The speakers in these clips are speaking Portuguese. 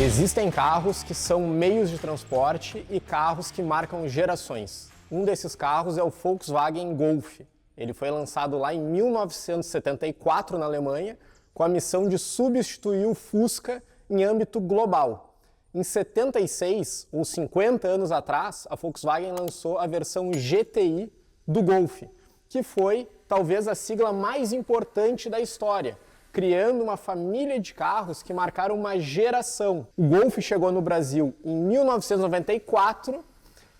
Existem carros que são meios de transporte e carros que marcam gerações. Um desses carros é o Volkswagen Golf. Ele foi lançado lá em 1974 na Alemanha, com a missão de substituir o Fusca em âmbito global. Em 76, ou 50 anos atrás, a Volkswagen lançou a versão GTI do Golf, que foi talvez a sigla mais importante da história, criando uma família de carros que marcaram uma geração. O Golf chegou no Brasil em 1994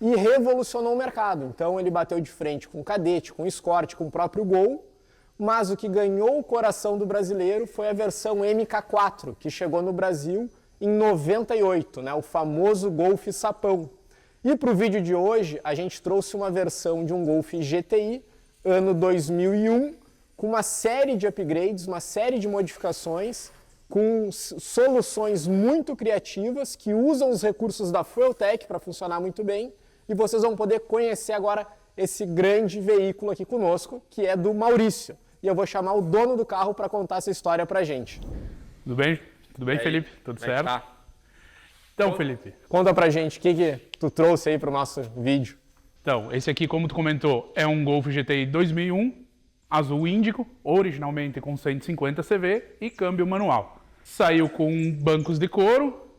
e revolucionou o mercado. Então ele bateu de frente com o Cadete, com o Escort, com o próprio Gol, mas o que ganhou o coração do brasileiro foi a versão MK4, que chegou no Brasil em 98, o famoso Golf Sapão. E para o vídeo de hoje, a gente trouxe uma versão de um Golf GTI, ano 2001, com uma série de upgrades, uma série de modificações, com soluções muito criativas que usam os recursos da Fueltech para funcionar muito bem. E vocês vão poder conhecer agora esse grande veículo aqui conosco, que é do Maurício. E eu vou chamar o dono do carro para contar essa história para a gente. Tudo bem? Tudo bem, Felipe? Tudo certo? Tá? Então, Felipe, conta pra gente o que tu trouxe aí para o nosso vídeo. então, esse aqui, como tu comentou, é um Golf GTI 2001, azul índico, originalmente com 150 CV e câmbio manual. Saiu com bancos de couro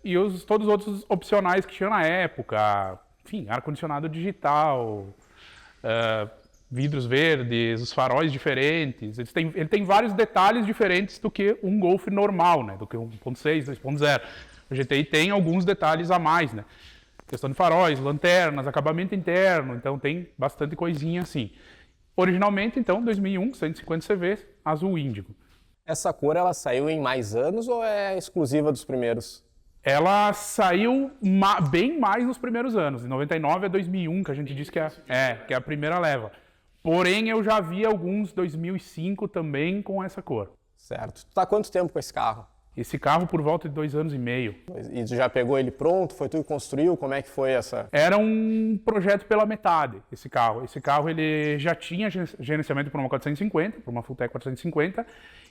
e todos os outros opcionais que tinha na época. Enfim, ar-condicionado digital, vidros verdes, os faróis diferentes. Ele tem vários detalhes diferentes do que um Golf normal, do que 1.6, 2.0. O GTI tem alguns detalhes a mais, questão de faróis, lanternas, acabamento interno, então tem bastante coisinha assim. Originalmente, então, 2001, 150 CV, azul índigo. Essa cor, ela saiu em mais anos ou é exclusiva dos primeiros? Ela saiu bem mais nos primeiros anos, de 99 a 2001, que a gente diz que é a primeira leva. Porém, eu já vi alguns 2005 também com essa cor. Certo. Tu tá há quanto tempo com esse carro? Esse carro por volta de 2 anos e meio. E tu já pegou ele pronto? Foi tu que construiu? Como é que foi essa? Era um projeto pela metade, esse carro. Esse carro ele já tinha gerenciamento para uma 450, para uma Fueltech 450,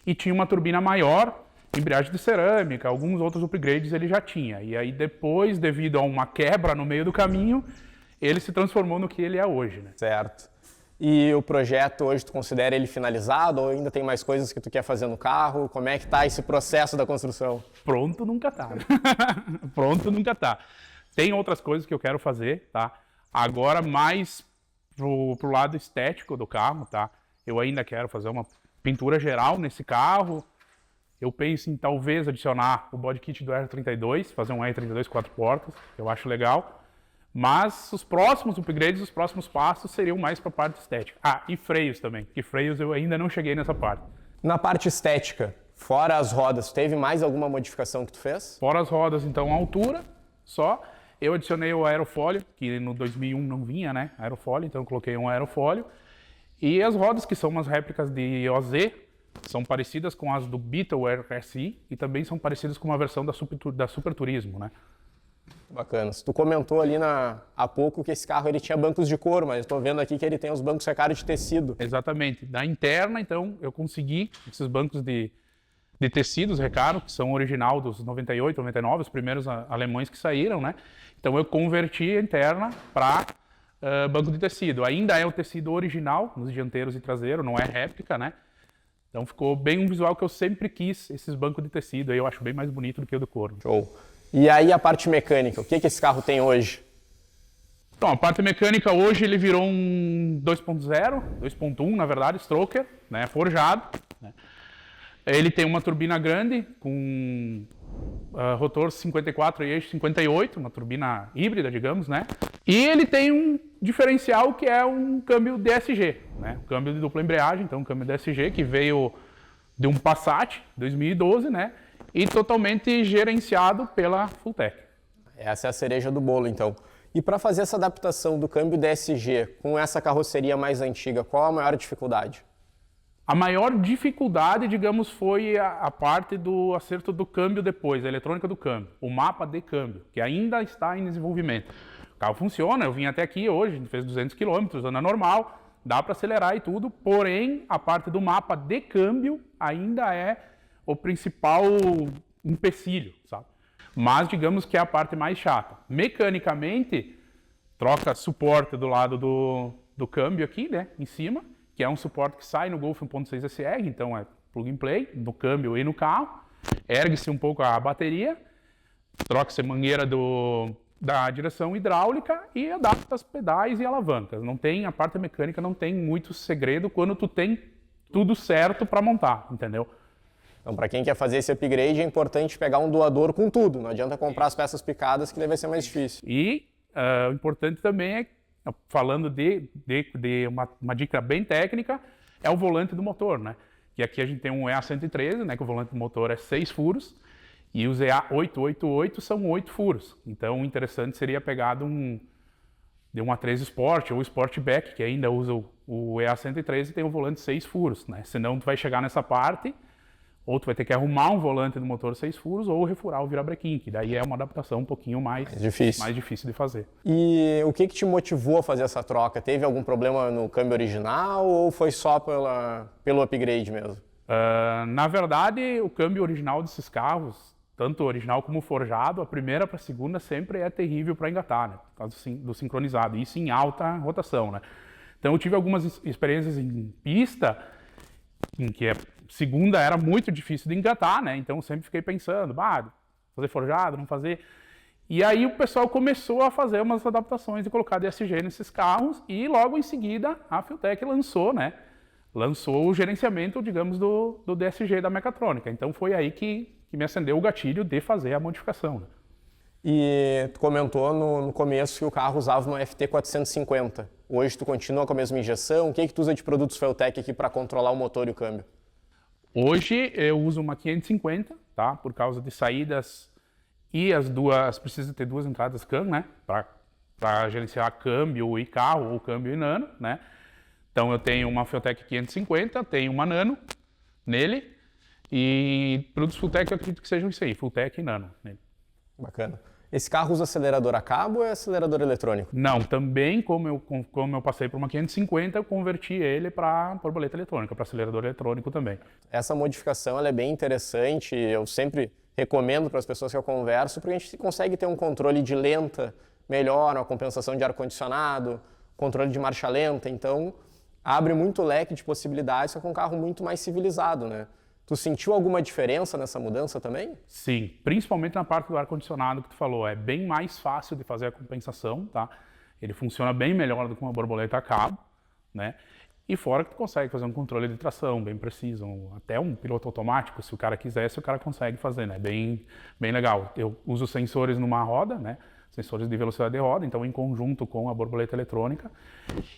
e tinha uma turbina maior, embreagem de cerâmica, alguns outros upgrades ele já tinha. E aí depois, devido a uma quebra no meio do caminho, ele se transformou no que ele é hoje. Certo. E o projeto hoje, tu considera ele finalizado ou ainda tem mais coisas que tu quer fazer no carro? Como é que tá esse processo da construção? Pronto nunca tá. Pronto nunca tá. Tem outras coisas que eu quero fazer, tá? Agora mais pro lado estético do carro, tá? Eu ainda quero fazer uma pintura geral nesse carro. Eu penso em talvez adicionar o body kit do R32, fazer um R32 4 portas, que eu acho legal. Mas os próximos upgrades, os próximos passos seriam mais para a parte estética. E freios também, que freios eu ainda não cheguei nessa parte. Na parte estética, fora as rodas, teve mais alguma modificação que tu fez? Fora as rodas, então, a altura só. Eu adicionei o aerofólio, que no 2001 não vinha, aerofólio, então eu coloquei um aerofólio. E as rodas, que são umas réplicas de OZ, são parecidas com as do Beetle RSI e também são parecidas com uma versão da Super Turismo, Bacana. Tu comentou ali há pouco que esse carro ele tinha bancos de couro, mas estou vendo aqui que ele tem os bancos recaros de tecido. Exatamente. Da interna, então, eu consegui esses bancos de tecidos recaro, que são original dos 98, 99, os primeiros alemães que saíram, Então eu converti a interna para banco de tecido. Ainda é o tecido original, nos dianteiros e traseiro, não é réplica, Então ficou bem um visual que eu sempre quis, esses bancos de tecido. Aí eu acho bem mais bonito do que o do couro. Show. E aí a parte mecânica, o que esse carro tem hoje? Então, a parte mecânica hoje ele virou um 2.0, 2.1 na verdade, stroker, forjado. Ele tem uma turbina grande com rotor 54 e eixo 58, uma turbina híbrida, digamos, E ele tem um diferencial que é um câmbio DSG, um câmbio de dupla embreagem, então um câmbio DSG que veio de um Passat 2012, e totalmente gerenciado pela Fueltech. Essa é a cereja do bolo, então. E para fazer essa adaptação do câmbio DSG com essa carroceria mais antiga, qual a maior dificuldade? A maior dificuldade, digamos, foi a parte do acerto do câmbio depois, a eletrônica do câmbio, o mapa de câmbio, que ainda está em desenvolvimento. O carro funciona, eu vim até aqui hoje, a gente fez 200 km, anda normal, dá para acelerar e tudo, porém a parte do mapa de câmbio ainda é o principal empecilho, sabe? Mas digamos que é a parte mais chata. Mecanicamente, troca suporte do lado do câmbio aqui, né, em cima, que é um suporte que sai no Golf 1.6 SR, então é plug and play, no câmbio e no carro. Ergue-se um pouco a bateria, troca-se a mangueira da direção hidráulica e adapta os pedais e alavancas. Não tem, a parte mecânica não tem muito segredo quando tu tem tudo certo para montar, entendeu? Então, para quem quer fazer esse upgrade, é importante pegar um doador com tudo. Não adianta comprar as peças picadas, que daí vai ser mais difícil. E o importante também é, falando de uma dica bem técnica, é o volante do motor, né? Que aqui a gente tem um EA113, né? Que o volante do motor é 6 furos, e os EA888 são 8 furos. Então, o interessante seria pegar de um A3 Sport ou Sportback, que ainda usa o EA113 e tem um volante 6 furos, né? Senão tu vai chegar nessa parte, ou tu vai ter que arrumar um volante do motor 6 furos ou refurar o virabrequim, que daí é uma adaptação um pouquinho mais difícil de fazer. E o que te motivou a fazer essa troca? Teve algum problema no câmbio original ou foi só pelo upgrade mesmo? Na verdade, o câmbio original desses carros, tanto original como forjado, a primeira para a segunda sempre é terrível para engatar, né? Por causa do sincronizado, isso em alta rotação, né? Então eu tive algumas experiências em pista em que a segunda era muito difícil de engatar, né? Então eu sempre fiquei pensando, fazer forjado, não fazer. E aí o pessoal começou a fazer umas adaptações e colocar DSG nesses carros e logo em seguida a Filtek lançou, né? Lançou o gerenciamento, digamos, do DSG da mecatrônica. Então foi aí que me acendeu o gatilho de fazer a modificação, né? E tu comentou no começo que o carro usava uma FT450. Hoje tu continua com a mesma injeção. O que tu usa de produtos Feltec aqui para controlar o motor e o câmbio? Hoje eu uso uma 550, tá? Por causa de saídas e as duas, precisa ter duas entradas CAN, né? Para gerenciar câmbio e carro ou câmbio e nano, né? Então eu tenho uma Feltec 550, tenho uma nano nele e produtos Fultec eu acredito que sejam isso aí, Fultec e nano nele. Bacana. Esse carro usa acelerador a cabo ou é acelerador eletrônico? Não, também como eu passei por uma 550, eu converti ele para borboleta eletrônica, para acelerador eletrônico também. Essa modificação ela é bem interessante, eu sempre recomendo para as pessoas que eu converso, porque a gente consegue ter um controle de lenta melhor, uma compensação de ar-condicionado, controle de marcha lenta, então abre muito leque de possibilidades, só com um carro muito mais civilizado, né? Tu sentiu alguma diferença nessa mudança também? Sim, principalmente na parte do ar-condicionado que tu falou. É bem mais fácil de fazer a compensação, tá? Ele funciona bem melhor do que uma borboleta a cabo, né? E fora que tu consegue fazer um controle de tração bem preciso, até um piloto automático, se o cara quisesse, o cara consegue fazer, né? Bem legal. Eu uso sensores numa roda, né? Sensores de velocidade de roda, então em conjunto com a borboleta eletrônica.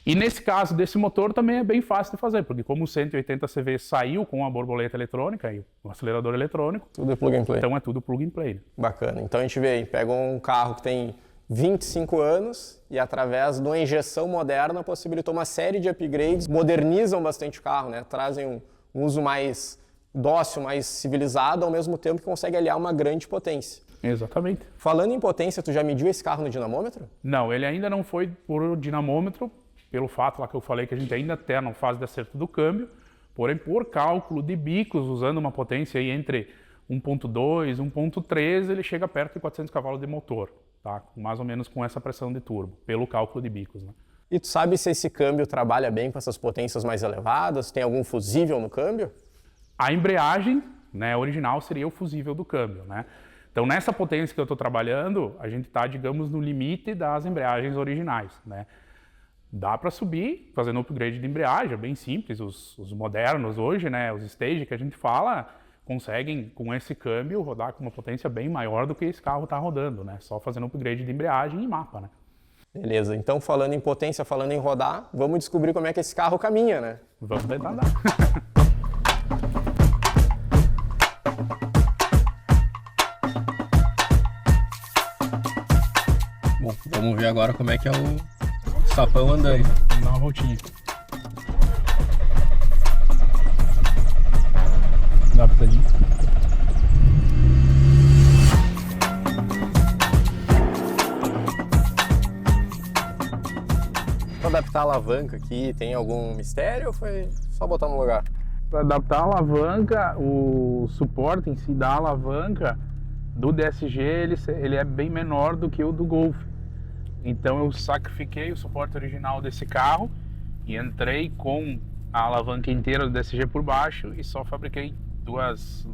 E nesse caso desse motor também é bem fácil de fazer, porque como o 180 CV saiu com a borboleta eletrônica e o acelerador eletrônico, tudo é plug and play. Então é tudo plug and play. Bacana. Então a gente vê aí, pega um carro que tem 25 anos e através de uma injeção moderna possibilitou uma série de upgrades, modernizam bastante o carro, né? Trazem um uso mais dócil, mais civilizado, ao mesmo tempo que consegue aliar uma grande potência. Exatamente. Falando em potência, tu já mediu esse carro no dinamômetro? Não, ele ainda não foi por dinamômetro, pelo fato lá que eu falei que a gente ainda está na fase de acerto do câmbio, porém por cálculo de bicos, usando uma potência aí entre 1.2 e 1.3, ele chega perto de 400 cavalos de motor, tá? Mais ou menos com essa pressão de turbo, pelo cálculo de bicos, né? E tu sabe se esse câmbio trabalha bem com essas potências mais elevadas? Tem algum fusível no câmbio? A embreagem, né, original seria o fusível do câmbio, né? Então, nessa potência que eu estou trabalhando, a gente está, digamos, no limite das embreagens originais, né? Dá para subir fazendo upgrade de embreagem, é bem simples. Os modernos hoje, né, os stage que a gente fala, conseguem, com esse câmbio, rodar com uma potência bem maior do que esse carro está rodando, né? Só fazendo upgrade de embreagem e mapa, né? Beleza, então falando em potência, falando em rodar, vamos descobrir como é que esse carro caminha, né? Vamos tentar dar. Bom, vamos ver agora como é que é o sapão andando. Vamos dar uma voltinha. Dá pra ali. Para adaptar a alavanca aqui, tem algum mistério ou foi só botar no lugar? Para adaptar a alavanca, o suporte em si da alavanca do DSG, ele é bem menor do que o do Golf. Então eu sacrifiquei o suporte original desse carro e entrei com a alavanca inteira do DSG por baixo e só fabriquei duas...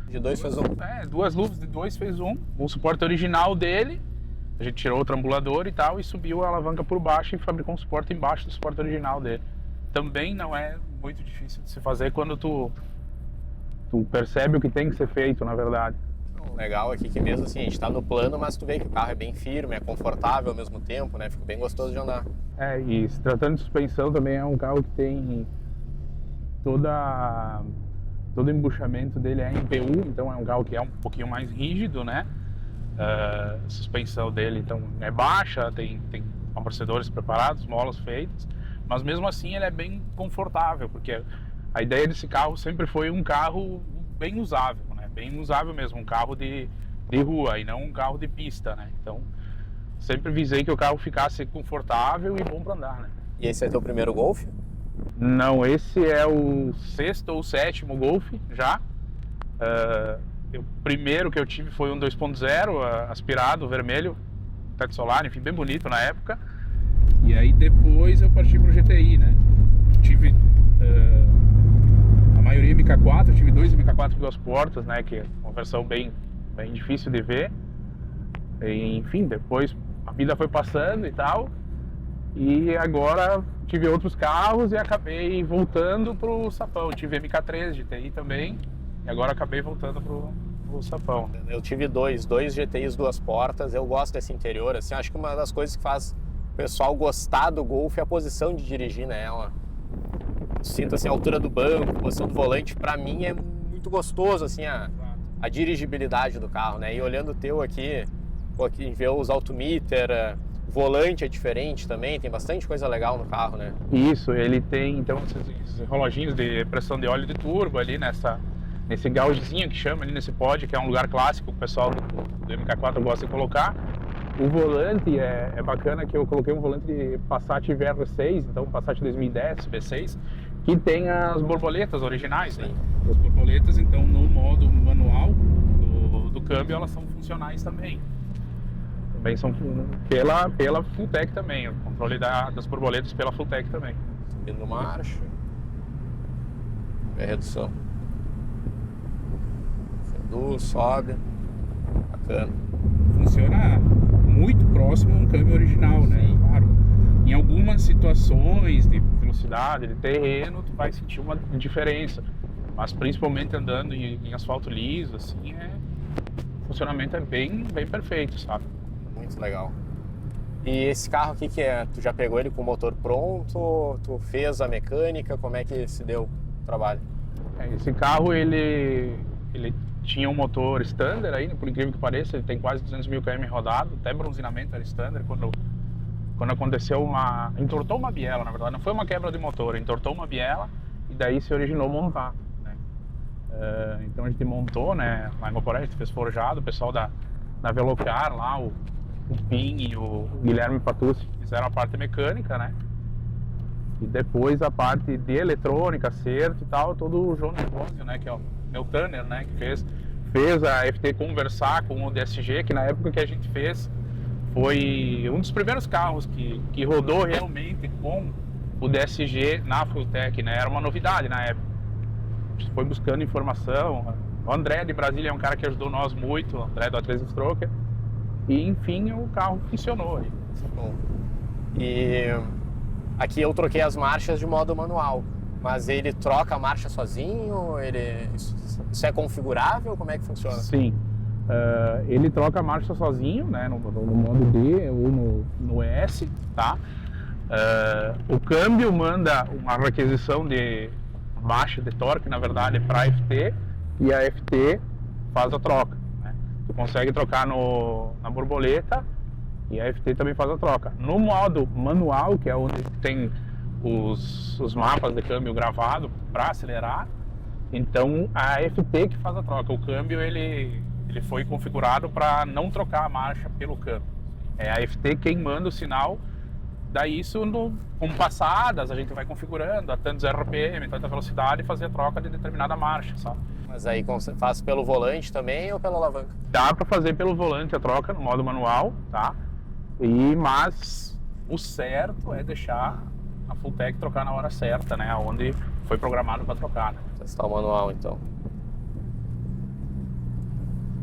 De 2 fez 1? Duas luvas de 2 fez 1. O suporte original dele, a gente tirou o trambulador e tal e subiu a alavanca por baixo e fabricou um suporte embaixo do suporte original dele. Também não é muito difícil de se fazer quando tu percebe o que tem que ser feito, na verdade. O legal aqui que mesmo assim, a gente tá no plano, mas tu vê que o carro é bem firme, é confortável ao mesmo tempo, né? Fica bem gostoso de andar. E se tratando de suspensão também é um carro que tem todo o embuchamento dele é em PU, então é um carro que é um pouquinho mais rígido, né? A suspensão dele então é baixa, tem amortecedores preparados, molas feitas, mas mesmo assim ele é bem confortável, porque a ideia desse carro sempre foi um carro bem usável, né? Bem usável mesmo, um carro de rua e não um carro de pista, né? Então sempre visei que o carro ficasse confortável e bom para andar, né? E esse é teu primeiro Golf? Não, esse é o 6º ou 7º Golf já. O primeiro que eu tive foi um 2.0 aspirado, vermelho, teto solar, enfim, bem bonito na época. E aí depois eu parti pro GTI, né? Tive a maioria MK4, eu tive 2 MK4 de 2 portas, né? Que é uma versão bem difícil de ver. E, enfim, depois a vida foi passando e tal. E agora tive outros carros e acabei voltando pro Sapão. Tive MK3 GTI também e agora acabei voltando pro Sapão. Eu tive dois GTIs 2 portas, eu gosto desse interior, assim, acho que uma das coisas que faz o pessoal gostar do Golf é a posição de dirigir, né? Sinto assim a altura do banco, a posição do volante, pra mim é muito gostoso, assim, a dirigibilidade do carro, né? E olhando o teu aqui ver os altimeter, volante é diferente também, tem bastante coisa legal no carro, né? Isso, ele tem então esses reloginhos de pressão de óleo de turbo ali nesse gaugezinho que chama ali nesse pod, que é um lugar clássico que o pessoal do MK4 gosta de colocar. O volante é bacana que eu coloquei um volante de Passat VR6, então Passat 2010 V6, que tem as borboletas originais, né? As borboletas, então no modo manual do câmbio elas são funcionais também. Também são pela Fulltech também, o controle das borboletas pela Fulltech também. Subindo marcha. É redução. Reduz, sobe. Bacana. Funciona muito próximo a um câmbio original, né? Claro. Em algumas situações de velocidade, de terreno, tu vai sentir uma diferença. Mas principalmente andando em asfalto liso, assim, o funcionamento é bem perfeito, sabe? Muito legal. E esse carro aqui que é? Tu já pegou ele com o motor pronto? Tu fez a mecânica? Como é que se deu o trabalho? Esse carro, ele tinha um motor standard aí, por incrível que pareça, ele tem quase 200 mil km rodado, até bronzeamento era standard. Quando aconteceu entortou uma biela, na verdade, não foi uma quebra de motor, entortou uma biela e daí se originou montar, né? Então a gente montou, né, lá em Guaporé, a gente fez forjado, o pessoal da Velocar lá, o Pim e o Guilherme Patucci fizeram a parte mecânica, né? E depois a parte de eletrônica, acerto e tal, todo o João Negócio, né, que é o meu Tanner, né, que fez a FT conversar com o DSG, que na época que a gente fez foi um dos primeiros carros que rodou realmente com o DSG na Fulltech, né? Era uma novidade na época. A gente foi buscando informação. O André de Brasília é um cara que ajudou nós muito, o André do A3 Stroker. E enfim, o carro funcionou. Bom, e aqui eu troquei as marchas de modo manual, mas ele troca a marcha sozinho? Isso é configurável? Como é que funciona? Sim, ele troca a marcha sozinho, né, no modo D ou no S, tá? O câmbio manda uma requisição de baixa de torque, na verdade, para a FT, e a FT faz a troca, né? Tu consegue trocar na borboleta e a FT também faz a troca. No modo manual, que é onde tem os mapas de câmbio gravado para acelerar, então a FT que faz a troca. O câmbio ele foi configurado para não trocar a marcha pelo câmbio. É a FT quem manda o sinal Daí isso, com passadas, a gente vai configurando a tantos RPM, tanta velocidade e fazer a troca de determinada marcha, sabe? Mas aí faz pelo volante também ou pela alavanca? Dá para fazer pelo volante a troca no modo manual, tá? Mas o certo é deixar a Fulltech trocar na hora certa, né? Onde foi programado para trocar, né? Testar o manual, então.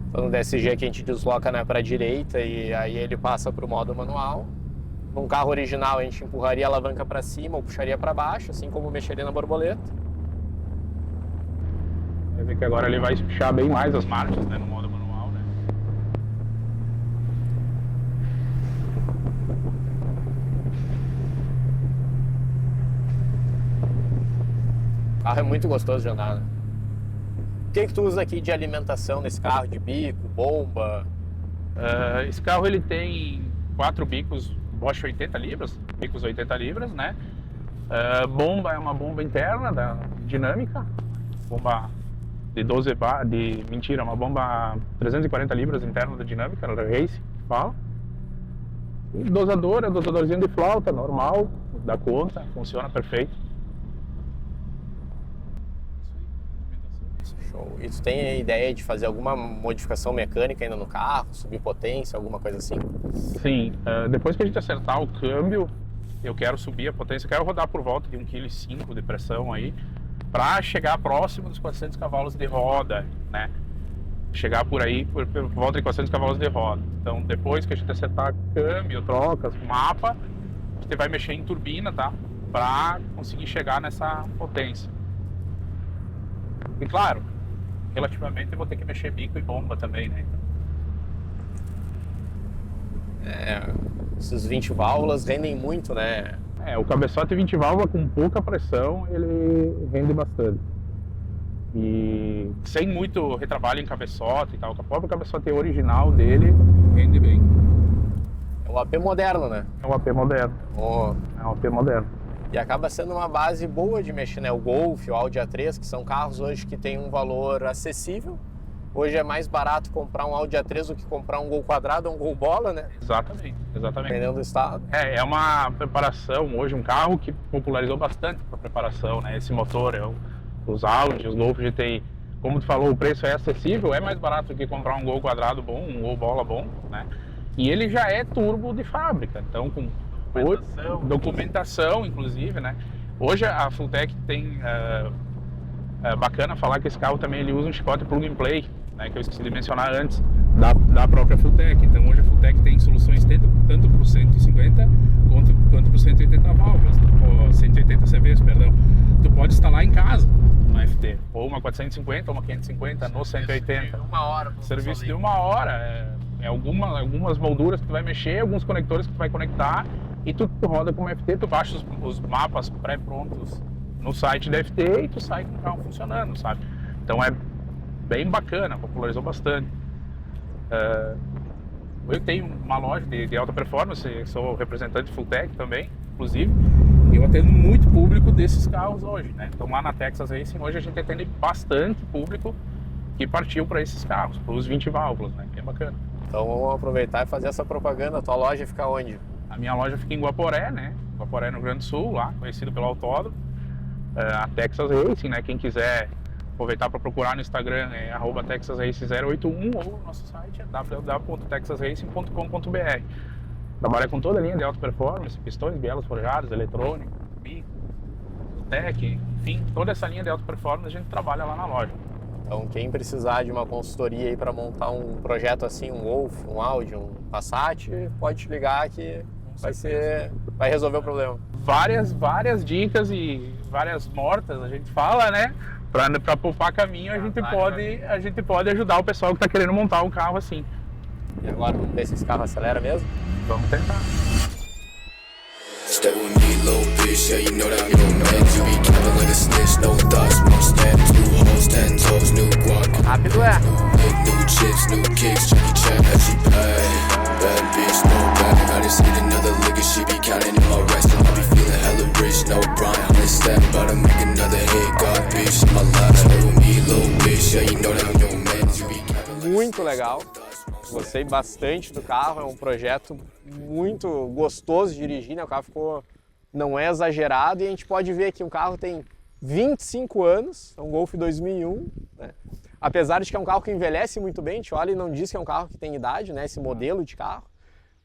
Então no DSG aqui a gente desloca, né, para a direita e aí ele passa para o modo manual. Num carro original a gente empurraria a alavanca para cima ou puxaria para baixo, assim como mexeria na borboleta. Vai ver que agora ele vai puxar bem mais as marchas, né, no modo manual, né? O carro é muito gostoso de andar, né? O que tu usa aqui de alimentação nesse carro? De bico, bomba? Esse carro ele tem 4 bicos Bosch 80 libras, bicos 80 libras, né? Bomba é uma bomba interna da dinâmica, bomba de 12 bar, uma bomba 340 libras interna da dinâmica, da Race, que fala. E dosadorzinho de flauta, normal, dá conta, funciona perfeito. Show. E tu tem a ideia de fazer alguma modificação mecânica ainda no carro, subir potência, alguma coisa assim? Sim, depois que a gente acertar o câmbio, eu quero subir a potência, eu quero rodar por volta de 1,5 kg de pressão aí, para chegar próximo dos 400 cavalos de roda, né? Chegar por aí, por volta de 400 cavalos de roda. Então, depois que a gente acertar câmbio, trocas, mapa, a gente vai mexer em turbina, tá? Para conseguir chegar nessa potência. E claro, relativamente eu vou ter que mexer bico e bomba também, né? Esses 20 válvulas rendem muito, né? O cabeçote 20 válvulas com pouca pressão, ele rende bastante. E sem muito retrabalho em cabeçote e tal, o próprio cabeçote original dele rende bem. É o AP moderno, né? É um AP moderno. É um AP moderno. E acaba sendo uma base boa de mexer, né? O Golf, o Audi A3, que são carros hoje que têm um valor acessível. Hoje é mais barato comprar um Audi A3 do que comprar um Gol quadrado ou um Gol bola, né? Exatamente. Dependendo do estado. É uma preparação hoje, um carro que popularizou bastante a preparação, né? Esse motor, os Audi, os Golf GTI. Como tu falou, o preço é acessível, é mais barato do que comprar um Gol quadrado bom, um Gol bola bom, né? E ele já é turbo de fábrica, então com documentação inclusive, né? Hoje a Fulltech tem, bacana falar que esse carro também ele usa um chicote plug and play, né, que eu esqueci de mencionar antes, da própria Fulltech. Então hoje a Fulltech tem soluções tanto para o 150 quanto para o 180 válvulas, 180 CVs, perdão. Tu pode instalar em casa uma FT, ou uma 450 ou uma 550 no 180. Serviço de 1 hora. Algumas molduras que tu vai mexer, alguns conectores que tu vai conectar e tu roda com uma FT, tu baixa os mapas pré-prontos no site da FT e tu sai com o carro funcionando, sabe? Então é bem bacana, popularizou bastante. Eu tenho uma loja de alta performance, sou representante de Fulltech também, inclusive, e eu atendo muito público desses carros hoje, né? Então lá na Texas Racing hoje a gente atende bastante público que partiu para esses carros, para os 20 válvulas, né? Que é bacana. Então vamos aproveitar e fazer essa propaganda. A tua loja fica onde? A minha loja fica em Guaporé, né? Guaporé, no Rio Grande do Sul, lá, conhecido pelo autódromo. A Texas Racing, né? Quem quiser aproveitar para procurar no Instagram é @TexasRacing081 ou no nosso site é www.texasracing.com.br. Trabalha com toda a linha de alta performance, pistões, bielas forjadas, eletrônico, bico, tech, enfim, toda essa linha de alta performance a gente trabalha lá na loja. Então quem precisar de uma consultoria aí para montar um projeto assim, um Golf, um Audi, um Passat, pode te ligar que vai resolver o problema. Várias dicas e várias mortas a gente fala, né? Para poupar caminho, a gente pode ajudar o pessoal que está querendo montar um carro assim. E agora vamos ver se esse carro acelera mesmo? Vamos tentar. Stay with me, little bitch, yeah, you know that I'm your man. You be capping like a snitch, no thoughts, no stamps, new hoes, 10 toes, new guac. Rápido é. New chips, new kicks, Jackie Chan, how she pay. Bad bitch, no bag, I just need another liquor, she be counting in my rest. And I be feeling hella rich, no Brian, honey step, about to make another hit, God bitch, in my life. Stay with me, little bitch, yeah, you know that I'm your man. You be capping like Muito legal. Gostei bastante do carro, é um projeto muito gostoso de dirigir, né? O carro não é exagerado, e a gente pode ver que o carro tem 25 anos, é um Golf 2001, né? Apesar de que é um carro que envelhece muito bem, a gente olha e não diz que é um carro que tem idade, né? Esse modelo de carro,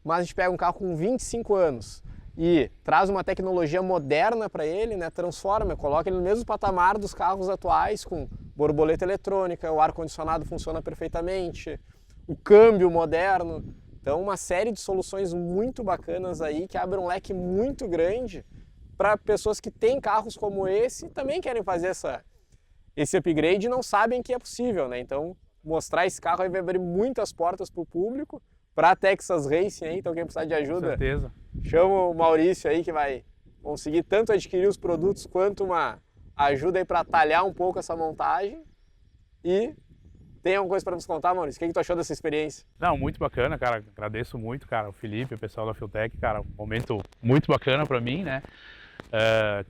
mas a gente pega um carro com 25 anos e traz uma tecnologia moderna para ele, né? Transforma, coloca ele no mesmo patamar dos carros atuais, com borboleta eletrônica, o ar-condicionado funciona perfeitamente, o câmbio moderno. Então, uma série de soluções muito bacanas aí que abrem um leque muito grande para pessoas que têm carros como esse e também querem fazer esse upgrade e não sabem que é possível, né? Então, mostrar esse carro aí vai abrir muitas portas para o público, para a Texas Racing aí. Então, quem precisar de ajuda, Com certeza. chama o Maurício aí, que vai conseguir tanto adquirir os produtos quanto uma ajuda aí para talhar um pouco essa montagem. E tem alguma coisa para nos contar, Maurício? O que tu achou dessa experiência? Não, muito bacana, cara. Agradeço muito, cara, o Felipe, o pessoal da Fueltech, cara. Um momento muito bacana para mim, né?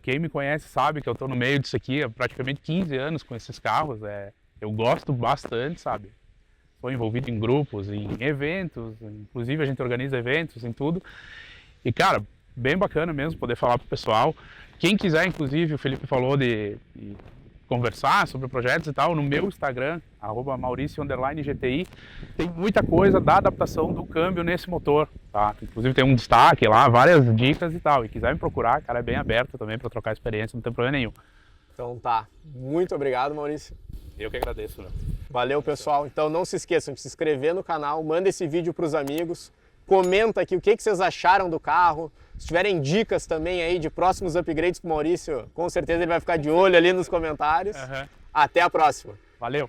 Quem me conhece sabe que eu tô no meio disso aqui há praticamente 15 anos com esses carros. Eu gosto bastante, sabe? Estou envolvido em grupos, em eventos, inclusive a gente organiza eventos, em tudo. E, cara, bem bacana mesmo poder falar pro pessoal. Quem quiser, inclusive, o Felipe falou de conversar sobre projetos e tal, no meu Instagram, @Mauricio_GTI, tem muita coisa da adaptação do câmbio nesse motor, tá? Inclusive tem um destaque lá, várias dicas e tal. E quiser me procurar, cara, é bem aberto também para trocar experiência, não tem problema nenhum. Então tá, muito obrigado, Maurício. Eu que agradeço, meu. Valeu, pessoal. Então não se esqueçam de se inscrever no canal, manda esse vídeo para os amigos, comenta aqui o que vocês acharam do carro. Se tiverem dicas também aí de próximos upgrades pro Maurício, com certeza ele vai ficar de olho ali nos comentários. Até a próxima. Valeu!